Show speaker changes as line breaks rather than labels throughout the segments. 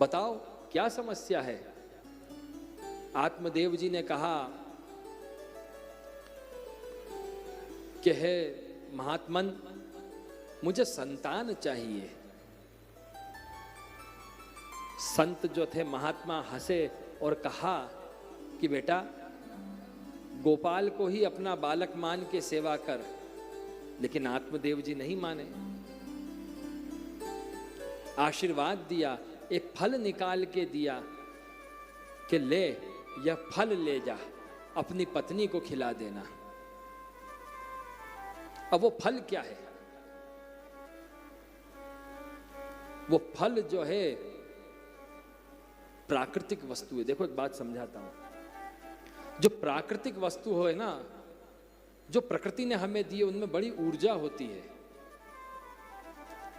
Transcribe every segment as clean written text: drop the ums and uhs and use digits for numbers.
बताओ क्या समस्या है। आत्मदेव जी ने कहा कि हे महात्मन, मुझे संतान चाहिए। संत जो थे महात्मा हंसे और कहा कि बेटा, गोपाल को ही अपना बालक मान के सेवा कर। लेकिन आत्मदेव जी नहीं माने, आशीर्वाद दिया, एक फल निकाल के दिया कि ले, यह फल ले जा, अपनी पत्नी को खिला देना। अब वो फल क्या है? वो फल जो है प्राकृतिक वस्तु है। देखो एक बात समझाता हूं, जो प्राकृतिक वस्तु हो है ना, जो प्रकृति ने हमें दी है, उनमें बड़ी ऊर्जा होती है।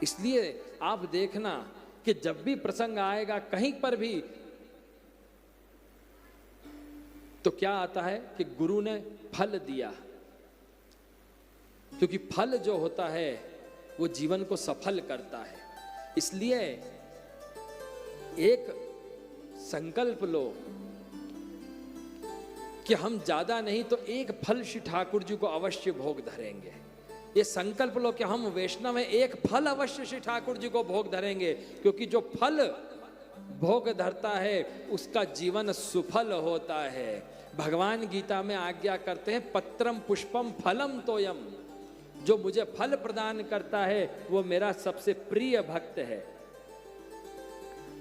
इसलिए आप देखना कि जब भी प्रसंग आएगा कहीं पर भी, तो क्या आता है कि गुरु ने फल दिया, क्योंकि फल जो होता है वो जीवन को सफल करता है। इसलिए एक संकल्प लो कि हम ज्यादा नहीं तो एक फल श्री ठाकुर जी को अवश्य भोग धरेंगे। ये संकल्प लो कि हम वैष्णव हैं, एक फल अवश्य श्री ठाकुर जी को भोग धरेंगे, क्योंकि जो फल भोग धरता है उसका जीवन सुफल होता है। भगवान गीता में आज्ञा करते हैं, पत्रम पुष्पम फलम तोयम। जो मुझे फल प्रदान करता है वो मेरा सबसे प्रिय भक्त है।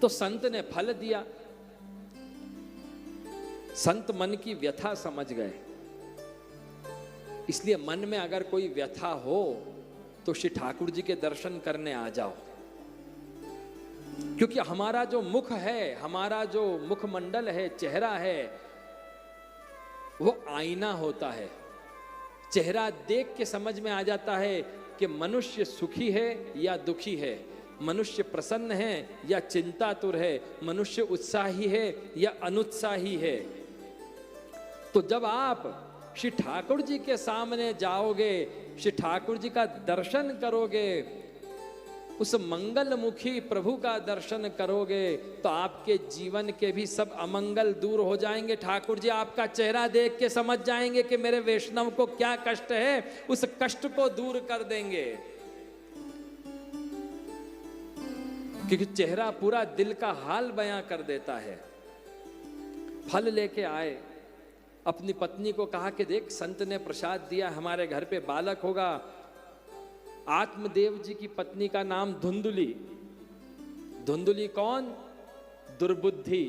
तो संत ने फल दिया, संत मन की व्यथा समझ गए। इसलिए मन में अगर कोई व्यथा हो तो श्री ठाकुर जी के दर्शन करने आ जाओ, क्योंकि हमारा जो मुख है, हमारा जो मुखमंडल है, चेहरा है, वो आईना होता है। चेहरा देख के समझ में आ जाता है कि मनुष्य सुखी है या दुखी है, मनुष्य प्रसन्न है या चिंतातुर है, मनुष्य उत्साही है या अनुत्साही है। तो जब आप श्री ठाकुर जी के सामने जाओगे, श्री ठाकुर जी का दर्शन करोगे, उस मंगलमुखी प्रभु का दर्शन करोगे, तो आपके जीवन के भी सब अमंगल दूर हो जाएंगे। ठाकुर जी आपका चेहरा देख के समझ जाएंगे कि मेरे वैष्णव को क्या कष्ट है, उस कष्ट को दूर कर देंगे। क्योंकि चेहरा पूरा दिल का हाल बयां कर देता है। फल लेके आए, अपनी पत्नी को कहा कि देख, संत ने प्रसाद दिया, हमारे घर पे बालक होगा। आत्मदेव जी की पत्नी का नाम धुंधुली। धुंधुली कौन? दुर्बुद्धि।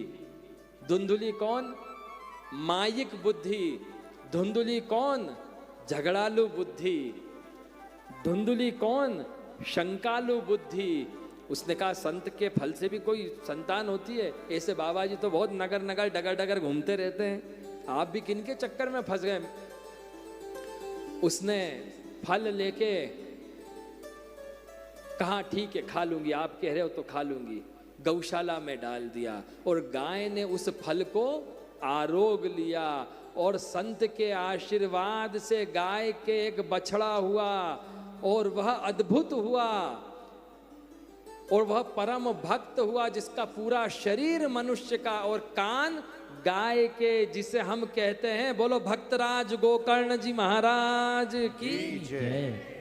धुंधुली कौन? मायिक बुद्धि। धुंधुली कौन? झगड़ालू बुद्धि। धुंधुली कौन? शंकालु बुद्धि। उसने कहा संत के फल से भी कोई संतान होती है? ऐसे बाबा जी तो बहुत नगर नगर डगर डगर घूमते रहते हैं, आप भी किनके चक्कर में फंस गए? उसने फल लेके कहा ठीक है खा लूंगी, आप कह रहे हो तो खा लूंगी। गौशाला में डाल दिया और गाय ने उस फल को आरोग लिया और संत के आशीर्वाद से गाय के एक बछड़ा हुआ और वह अद्भुत हुआ और वह परम भक्त हुआ, जिसका पूरा शरीर मनुष्य का और कान गाय के, जिसे हम कहते हैं, बोलो भक्तराज गोकर्ण जी महाराज की जय।